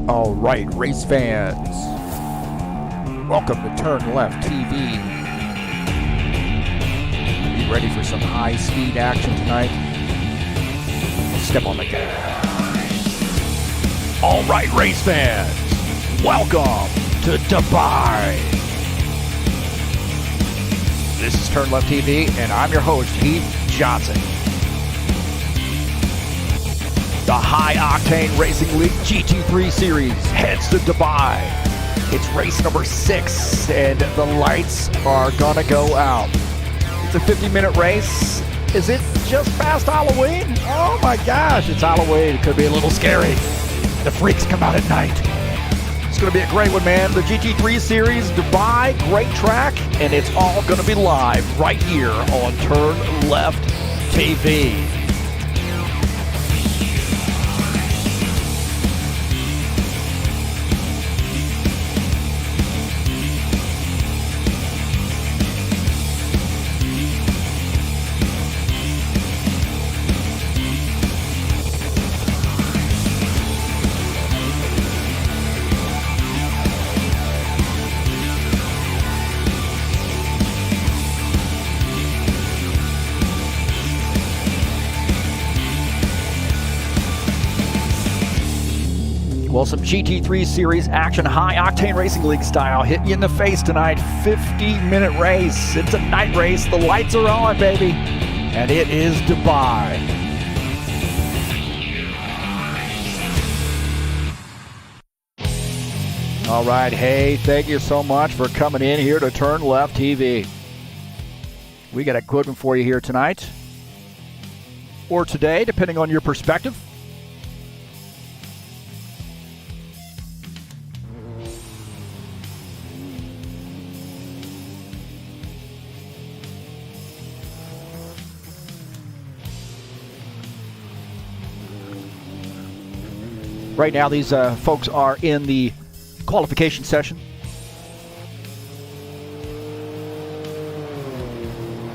All right, race fans, welcome to TurnLeftTV. Be ready for some high-speed action tonight. Step on the gas. All right, race fans, welcome to Dubai. This is TurnLeftTV, and I'm your host, Heath Johnson. The High Octane Racing League GT3 Series heads to Dubai. It's race number 6, and the lights are gonna go out. It's a 50-minute race. Is it just past Halloween? Oh my gosh, it's Halloween. It could be a little scary. The freaks come out at night. It's gonna be a great one, man. The GT3 Series, Dubai, great track, and it's all gonna be live right here on TurnLeftTV. Well, some GT3 Series action, High Octane Racing League style, hitting you in the face tonight. 50-minute race. It's a night race. The lights are on, baby. And it is Dubai. All right. Hey, thank you so much for coming in here to TurnLeftTV. We got a good one for you here tonight. Or today, depending on your perspective. Right now, these folks are in the qualification session.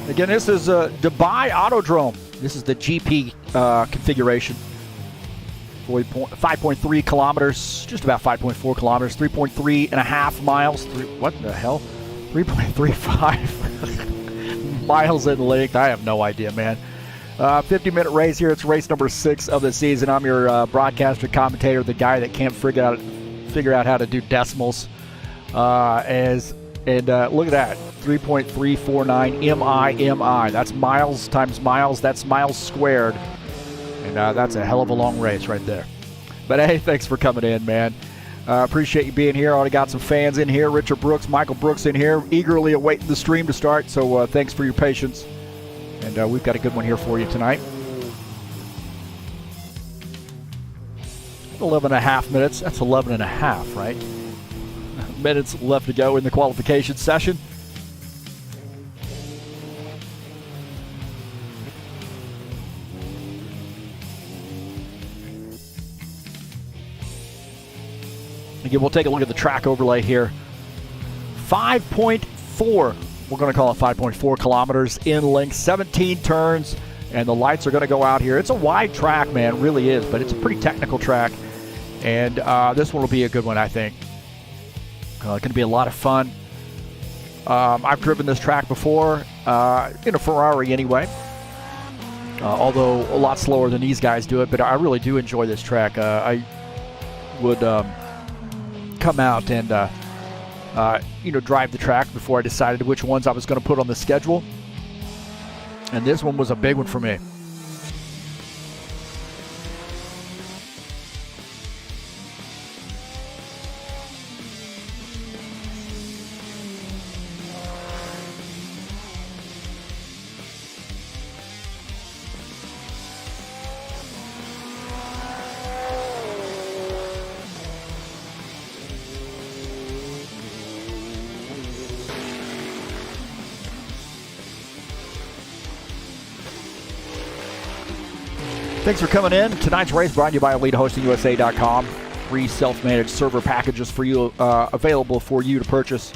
Again, this is Dubai Autodrome. This is the GP configuration. 5.3 kilometers, just about 5.4 kilometers, 3.3 and a half miles. What the hell? 3.35 miles in length. I have no idea, man. 50-minute race here. It's race number 6 of the season. I'm your broadcaster, commentator, the guy that can't figure out how to do decimals. Look at that, 3.349 MI. That's miles times miles. That's miles squared, and that's a hell of a long race right there. But hey, thanks for coming in, man. Appreciate you being here. Already got some fans in here. Richard Brooks, Michael Brooks in here, eagerly awaiting the stream to start. So thanks for your patience. And we've got a good one here for you tonight. 11 and a half minutes. That's 11 and a half, right? Minutes left to go in the qualification session. Again, we'll take a look at the track overlay here. 5.4. We're going to call it 5.4 kilometers in length, 17 turns, and the lights are going to go out here. It's a wide track, man, it really is, but it's a pretty technical track, and this one will be a good one, I think. It's going to be a lot of fun. I've driven this track before, in a Ferrari anyway, although a lot slower than these guys do it, but I really do enjoy this track. I would come out and drive the track before I decided which ones I was going to put on the schedule. And this one was a big one for me. Thanks for coming in. Tonight's race brought to you by EliteHostingUSA.com. Free self-managed server packages for you available for you to purchase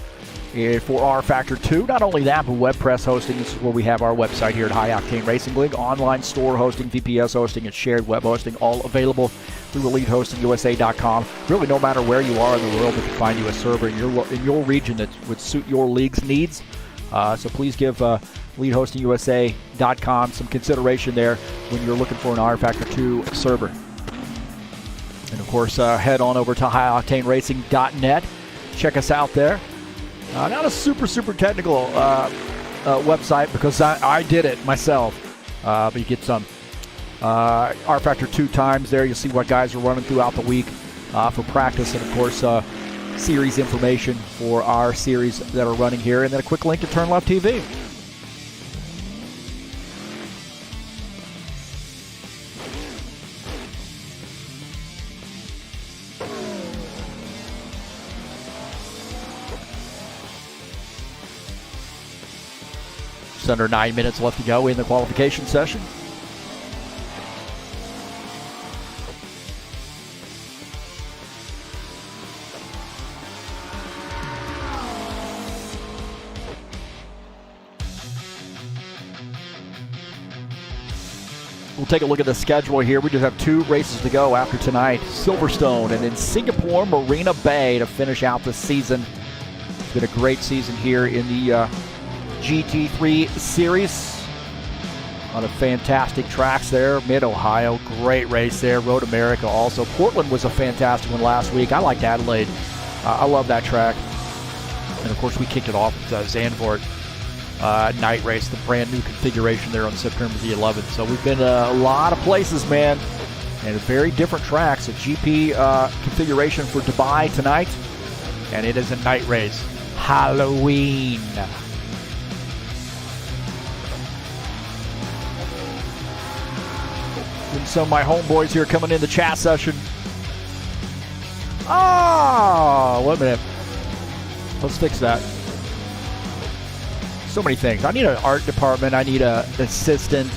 for rFactor 2. Not only that, but WebPress hosting. This is where we have our website here at High Octane Racing League. Online store hosting, VPS hosting, and shared web hosting, all available through EliteHostingUSA.com. Really, no matter where you are in the world, we can find you a server in your region that would suit your league's needs. So please give EliteHostingUSA.com some consideration there when you're looking for an rFactor 2 server. And of course, head on over to HighOctaneRacing.net. Check us out there. Not a super technical website because I did it myself. But you get some rFactor 2 times there. You'll see what guys are running throughout the week for practice. And of course, series information for our series that are running here. And then a quick link to TurnLeftTV. Just under 9 minutes left to go in the qualification session. We'll take a look at the schedule here. We just have 2 races to go after tonight. Silverstone and in Singapore Marina Bay to finish out the season. It's been a great season here in the GT3 series. A lot of fantastic tracks there. Mid-Ohio, great race there. Road America also. Portland was a fantastic one last week. I liked Adelaide. I love that track. And of course we kicked it off with Zandvoort night race, the brand new configuration there on September the 11th. So we've been a lot of places, man, and very different tracks. A GP configuration for Dubai tonight, and it is a night race. Halloween. And so my homeboys here coming in the chat session. Oh, wait a minute. Let's fix that. So many things. I need an art department. I need an assistant.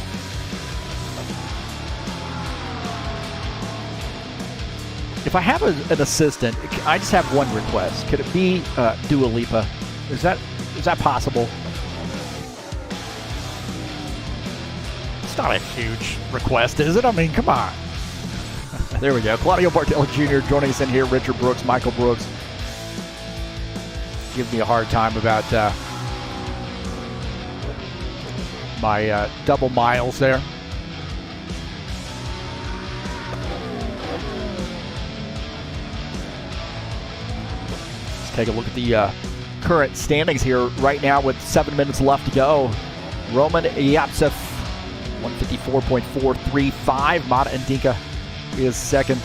If I have an assistant, I just have one request. Could it be Dua Lipa? Is that possible? It's not a huge request, is it? I mean, come on. There we go. Claudio Bardelli Jr. joining us in here. Richard Brooks, Michael Brooks. Gives me a hard time about my double miles there. Let's take a look at the current standings here right now with 7 minutes left to go. Roman Yapsev, 154.435. Mata Indika is second.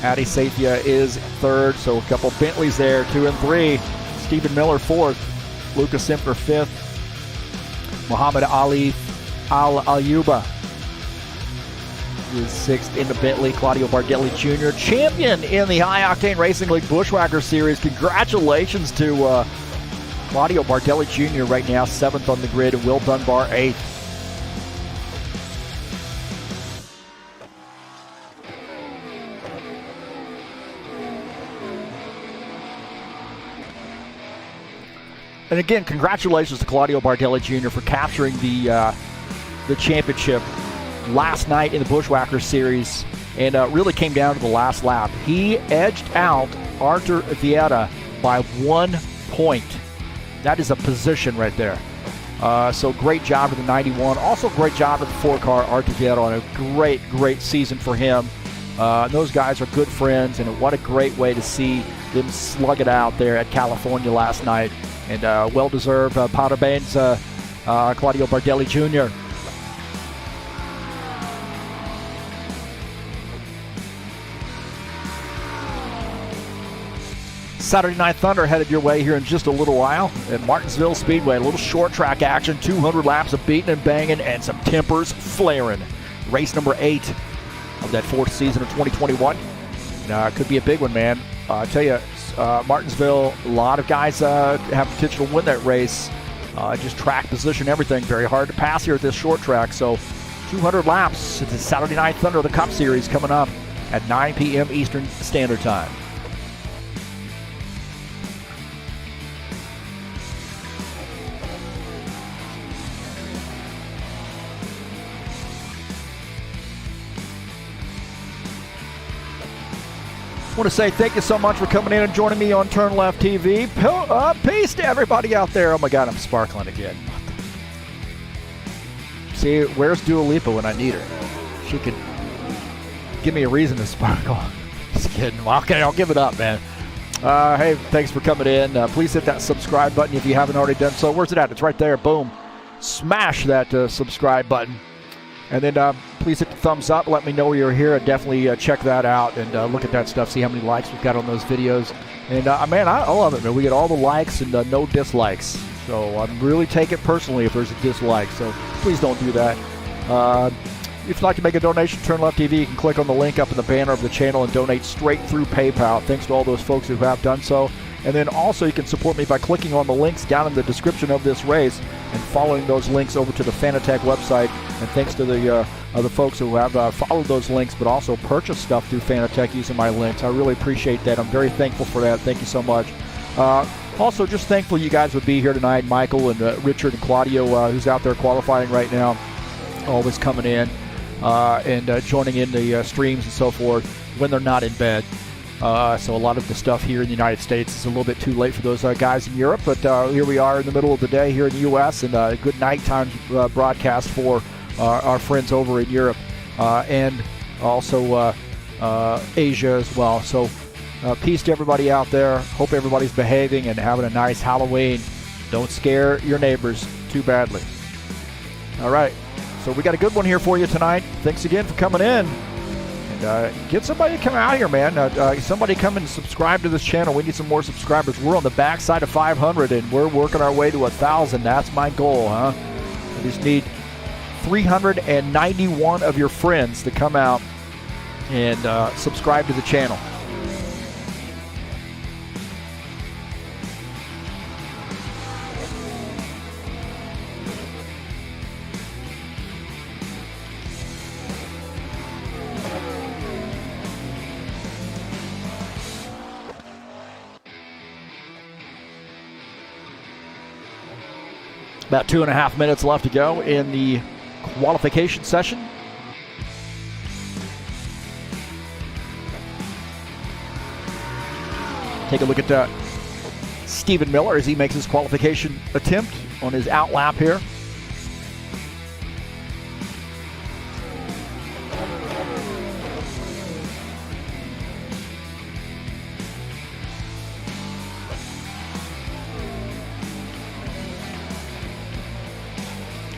Adi Sathia is third. So a couple Bentleys there, 2 and 3. Stephen Miller fourth. Lucas Simpler fifth. Muhammad Ali Al-Ayuba is sixth in the Bentley. Claudio Bardelli Jr., champion in the High Octane Racing League Bushwhacker Series. Congratulations to Claudio Bardelli Jr. right now, seventh on the grid, and Will Dunbar eighth. And again, congratulations to Claudio Bardelli Jr. for capturing the championship last night in the Bushwhacker Series, and really came down to the last lap. He edged out Artur Vieira by 1 point. That is a position right there. So great job to the 91. Also great job to the 4-car Artur Vieira on a great season for him. Those guys are good friends, and what a great way to see them slug it out there at California last night. And well-deserved parabéns, Claudio Bardelli Jr. Saturday Night Thunder headed your way here in just a little while at Martinsville Speedway. A little short track action, 200 laps of beating and banging, and some tempers flaring. Race number 8 of that 4th season of 2021. It could be a big one, man. I tell you, Martinsville, a lot of guys have potential to win that race. Just track position, everything. Very hard to pass here at this short track. So 200 laps. It's the Saturday Night Thunder of the Cup Series coming up at 9 p.m. Eastern Standard Time. want to say thank you so much for coming in and joining me on TurnLeftTV. Peace to everybody out there. Oh my God, I'm sparkling again. See, where's Dua Lipa when I need her? She could give me a reason to sparkle. Just kidding. Well, okay, I'll give it up, man. Hey, thanks for coming in. Please hit that subscribe button if you haven't already done so. Where's it at? It's right there. Boom. Smash that subscribe button. And then please hit the thumbs up. Let me know you're here. Definitely check that out and look at that stuff. See how many likes we've got on those videos. And, man, I love it, man. We get all the likes and no dislikes. So I really take it personally if there's a dislike. So please don't do that. If you'd like to make a donation to TurnLeftTV, you can click on the link up in the banner of the channel and donate straight through PayPal. Thanks to all those folks who have done so. And then also you can support me by clicking on the links down in the description of this race and following those links over to the Fanatec website. And thanks to the other folks who have followed those links but also purchased stuff through Fanatec using my links. I really appreciate that. I'm very thankful for that. Thank you so much. Also, just thankful you guys would be here tonight. Michael and Richard and Claudio, who's out there qualifying right now, always coming in and joining in the streams and so forth when they're not in bed. So a lot of the stuff here in the United States is a little bit too late for those guys in Europe, but here we are in the middle of the day here in the U.S. and a good nighttime broadcast for our friends over in Europe and also Asia as well. So peace to everybody out there. Hope everybody's behaving and having a nice Halloween. Don't scare your neighbors too badly. All right, so we got a good one here for you tonight. Thanks again for coming in. Get somebody to come out here, man. Somebody come and subscribe to this channel. We need some more subscribers. We're on the backside of 500, and we're working our way to 1,000. That's my goal, huh? I just need 391 of your friends to come out and subscribe to the channel. About 2.5 minutes left to go in the qualification session. Take a look at Stephen Miller as he makes his qualification attempt on his out lap here.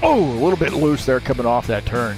Oh, a little bit loose there coming off that turn.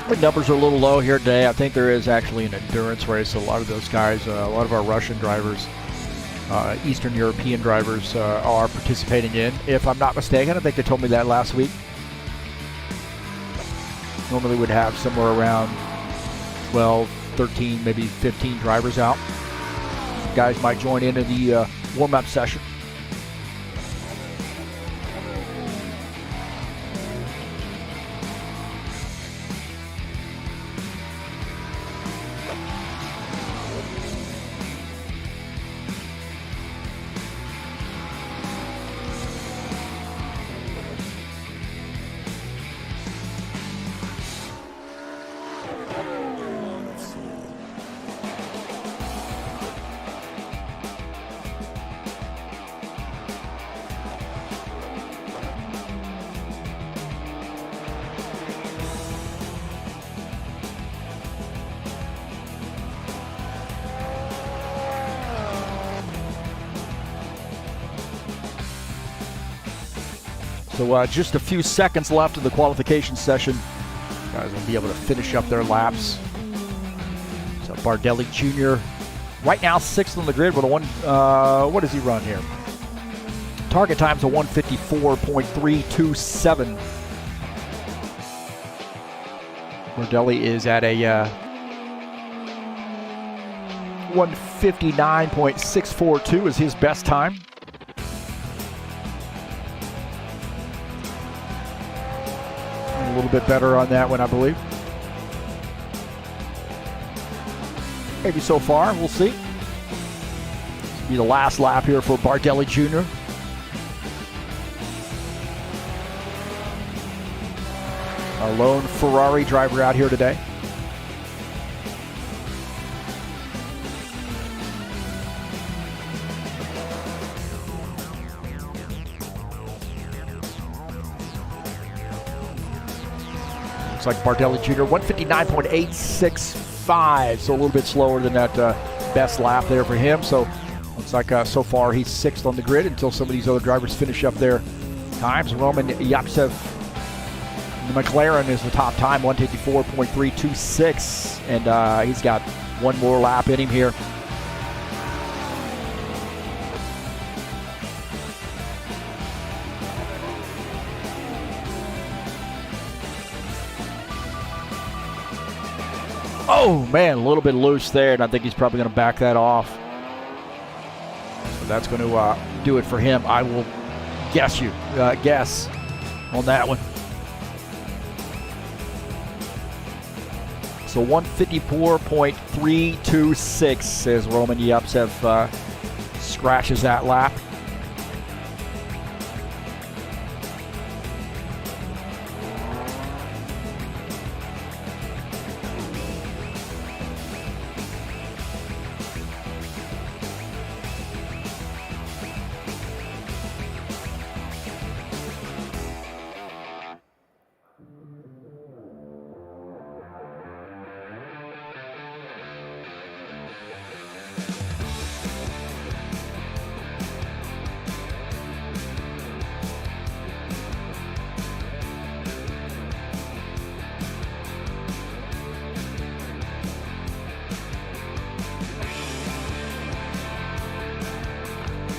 The numbers are a little low here today. I think there is actually an endurance race. A lot of those guys, a lot of our Russian drivers, Eastern European drivers are participating in. If I'm not mistaken, I think they told me that last week. Normally would have somewhere around 12, 13, maybe 15 drivers out. Guys might join in the warm-up session. So just a few seconds left of the qualification session. Guys will be able to finish up their laps. So Bardelli Jr. right now 6th on the grid with a what does he run here? Target time's a 154.327. Bardelli is at a 1:59.642 is his best time. A little bit better on that one, I believe. Maybe so far, we'll see. This will be the last lap here for Bardelli Jr. Our lone Ferrari driver out here today. Looks like Bardelli Jr. 1:59.865, so a little bit slower than that best lap there for him. So looks like so far he's sixth on the grid until some of these other drivers finish up their times. Roman Yapsev, the McLaren, is the top time, 1:54.326, and he's got one more lap in him here. Oh man, a little bit loose there, and I think he's probably going to back that off. So that's going to do it for him. I will guess on that one. So 1:54.326 as Roman Yapsev scratches that lap.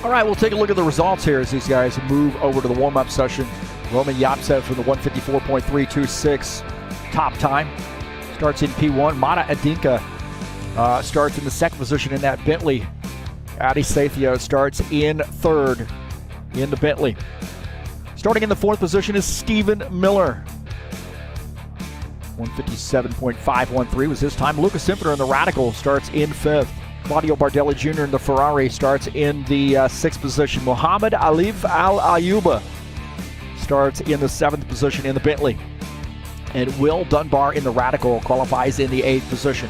All right, we'll take a look at the results here as these guys move over to the warm-up session. Roman Yapsev from the 1:54.326 top time starts in P1. Mata Adinka starts in the second position in that Bentley. Adi Sathia starts in third in the Bentley. Starting in the fourth position is Stephen Miller. 1:57.513 was his time. Lucas Infiner in the Radical starts in fifth. Claudio Bardelli Jr. in the Ferrari starts in the sixth position. Mohammed Alif Al Ayuba starts in the seventh position in the Bentley. And Will Dunbar in the Radical qualifies in the eighth position.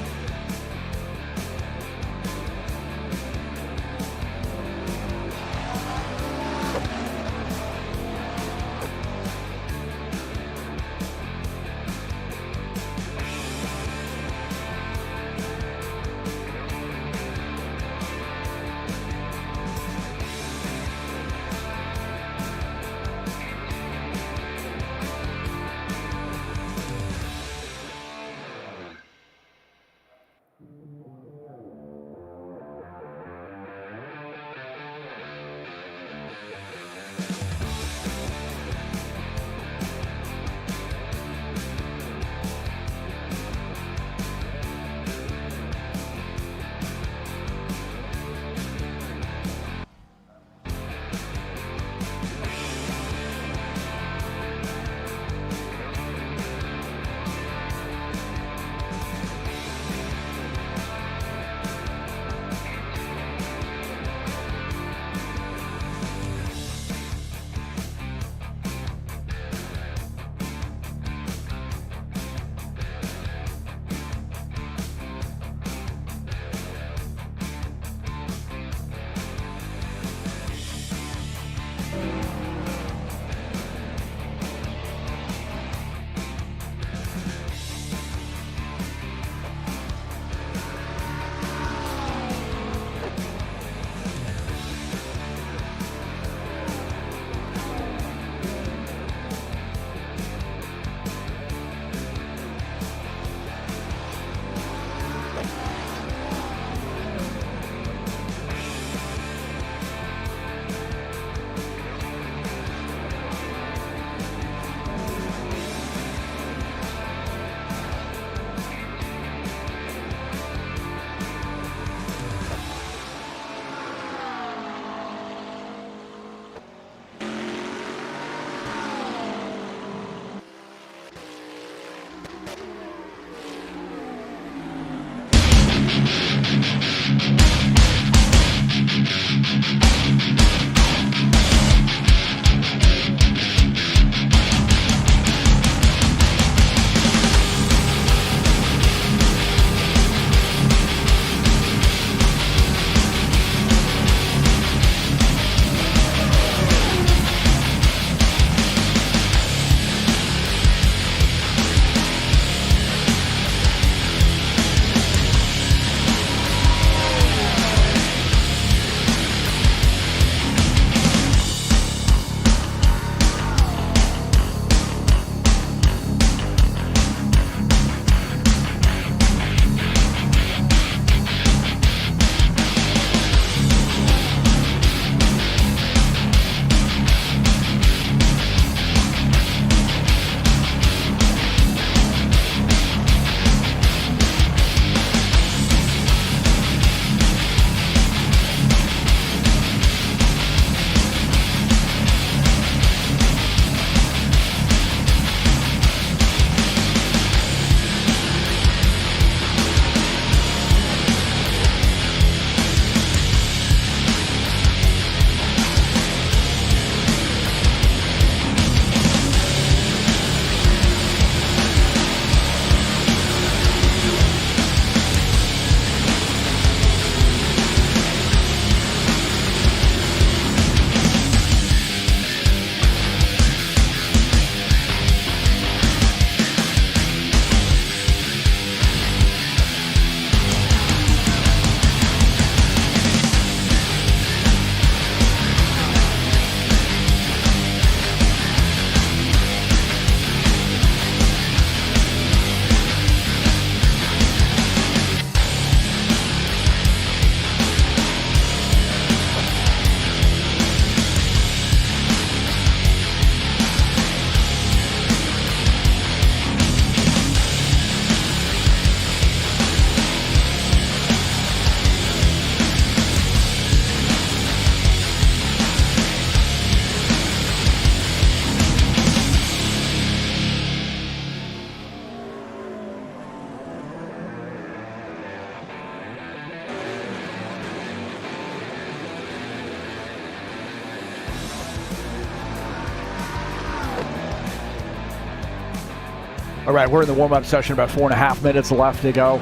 All right, we're in the warm-up session, about 4.5 minutes left to go.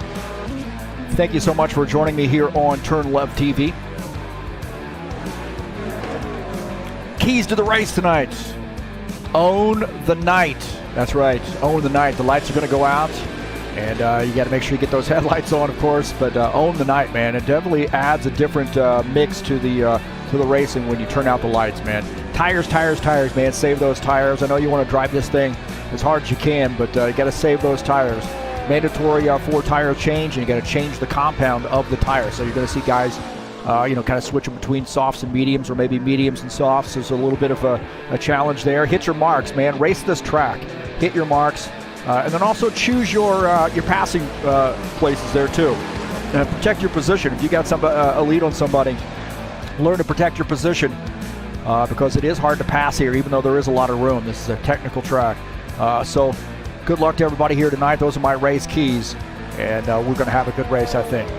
Thank you so much for joining me here on TurnLeftTV. Keys to the race tonight. Own the night. That's right, own the night. The lights are going to go out, and you got to make sure you get those headlights on, of course, but own the night, man. It definitely adds a different mix to the racing when you turn out the lights, man. Tires, man. Save those tires. I know you want to drive this thing as hard as you can, but you got to save those tires. Mandatory 4 tire change, and you got to change the compound of the tire. So you're going to see guys kind of switching between softs and mediums, or maybe mediums and softs. There's a little bit of a challenge there. Hit your marks, man. Race this track. Hit your marks, and then also choose your passing places there too. Protect your position. If you got a lead on somebody, learn to protect your position because it is hard to pass here, even though there is a lot of room. This is a technical track. So good luck to everybody here tonight. Those are my race keys, and we're going to have a good race, I think.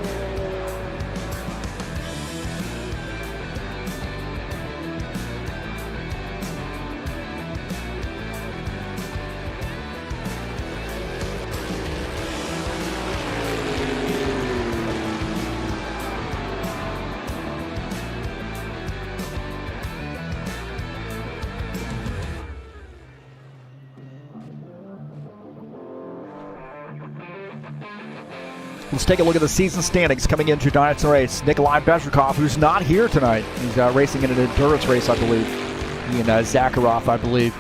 Let's take a look at the season standings coming into tonight's race. Nikolai Bezrikov, who's not here tonight. He's racing in an endurance race, I believe. He and Zakharov, I believe.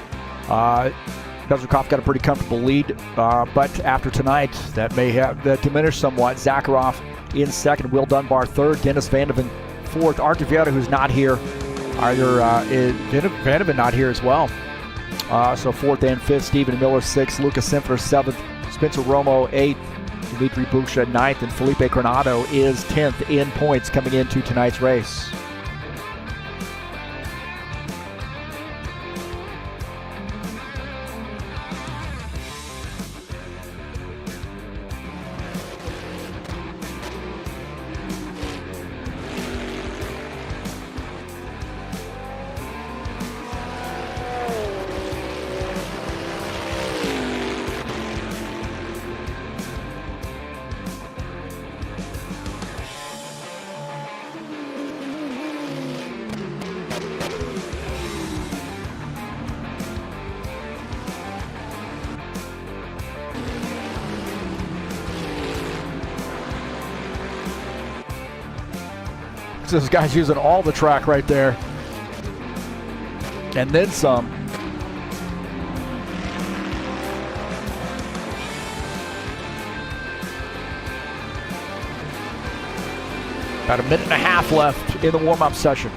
Bezrikov got a pretty comfortable lead, but after tonight, that may have diminished somewhat. Zakharov in second, Will Dunbar third, Dennis Vandeven fourth. Art Deviata, who's not here, Vandeven not here as well. So fourth and fifth, Stephen Miller sixth, Lucas Simpler seventh, Spencer Romo eighth, Dimitri Buksha 9th, and Felipe Coronado is 10th in points coming into tonight's race. This guy's using all the track right there, and then some. About a minute and a half left in the warm-up session.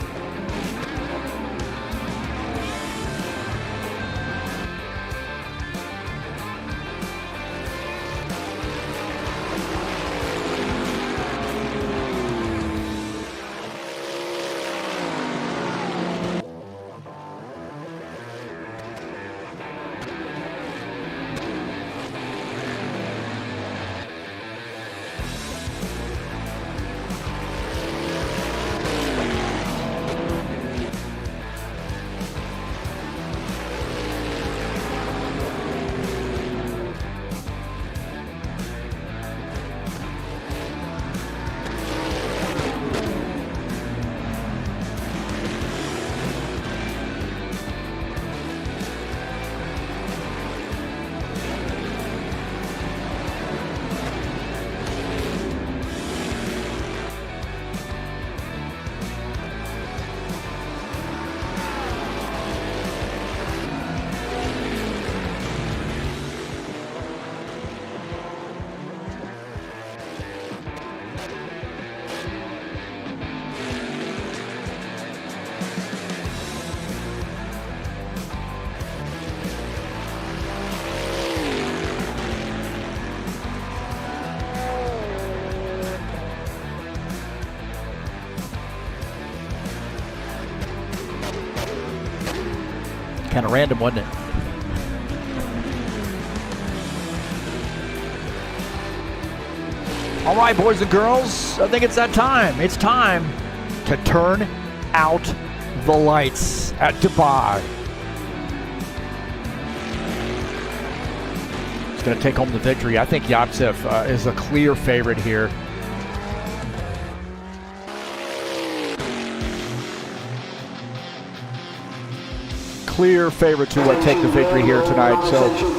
Kind of random, wasn't it? All right, boys and girls, I think it's that time. It's time to turn out the lights at Dubai. is going to take home the victory. I think Yapsev is a clear favorite here. Clear favorite to take the victory here tonight. So.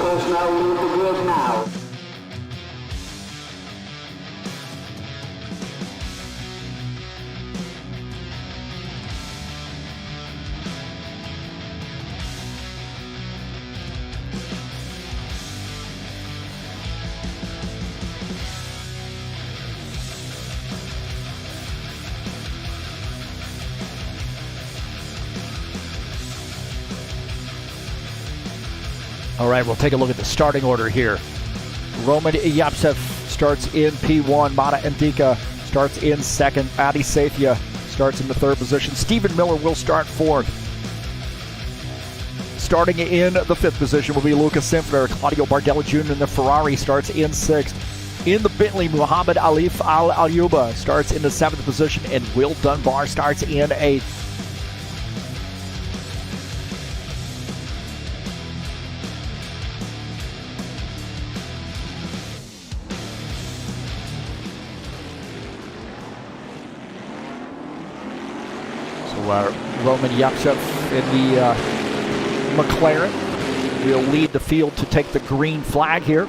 All right, we'll take a look at the starting order here. Roman Yapsev starts in P1. Mata Ndika starts in second. Adi Sathya starts in the third position. Stephen Miller will start fourth. Starting in the fifth position will be Lucas Simpler. Claudio Bardelli Jr. in the Ferrari starts in sixth. In the Bentley, Muhammad Alif Al-Ayuba starts in the seventh position, and Will Dunbar starts in eighth. Roman Yapsev in the McLaren will lead the field to take the green flag here.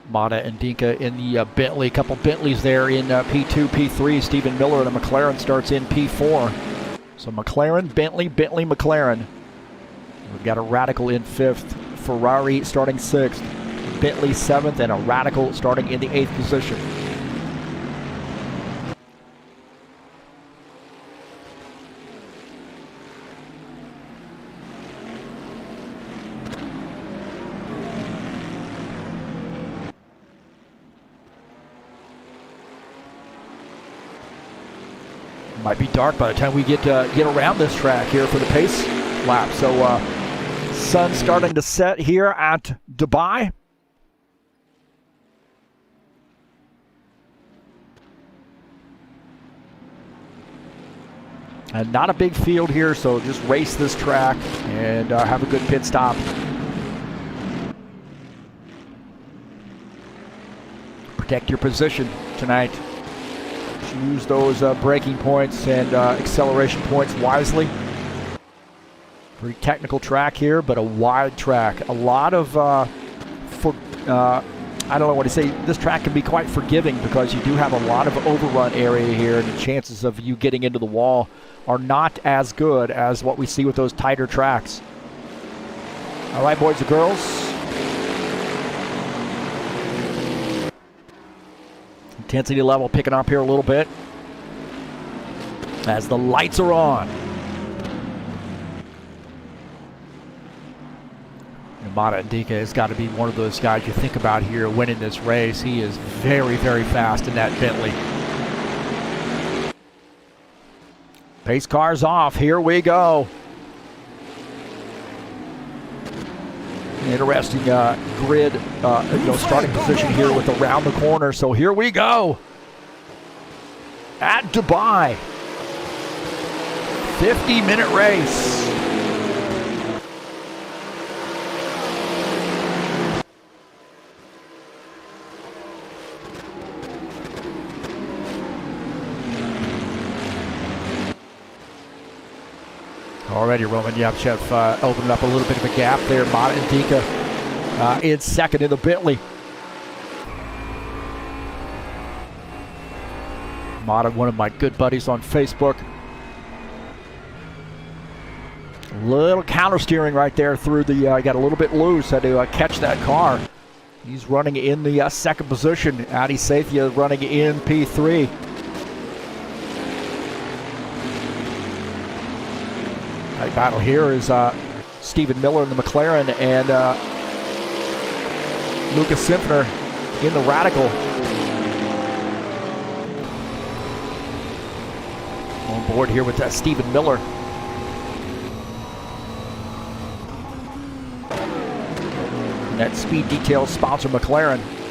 Mata and Dinka in the Bentley, a couple Bentleys there in P2, P3. Stephen Miller in the McLaren starts in P4. So McLaren, Bentley, Bentley, McLaren. We've got a Radical in fifth, Ferrari starting sixth, Bentley seventh, and a Radical starting in the eighth position. Might be dark by the time we get around this track here for the pace lap. So sun starting to set here at Dubai. And not a big field here, so just race this track and have a good pit stop. Protect your position tonight. Use those braking points and acceleration points wisely. Pretty technical track here, but a wide track. A lot of, I don't know what to say, this track can be quite forgiving because you do have a lot of overrun area here, and the chances of you getting into the wall are not as good as what we see with those tighter tracks. All right, boys and girls. Intensity level picking up here a little bit as the lights are on. Mata Ndika has got to be one of those guys you think about here winning this race. He is very, very fast in that Bentley. Pace car's off. Here we go. Interesting grid, starting position here with around the corner. So here we go at Dubai. 50-minute race. Already Roman Yapsev opening up a little bit of a gap there. Mata Ndika in second in the Bentley. Mata, one of my good buddies on Facebook. Little counter steering right there through the, got a little bit loose, had to catch that car. He's running in the second position. Adi Sathya running in P3. Tight battle here is Stephen Miller in the McLaren and Lucas Simpner in the Radical. On board here with Stephen Miller. And that speed detail sponsor McLaren.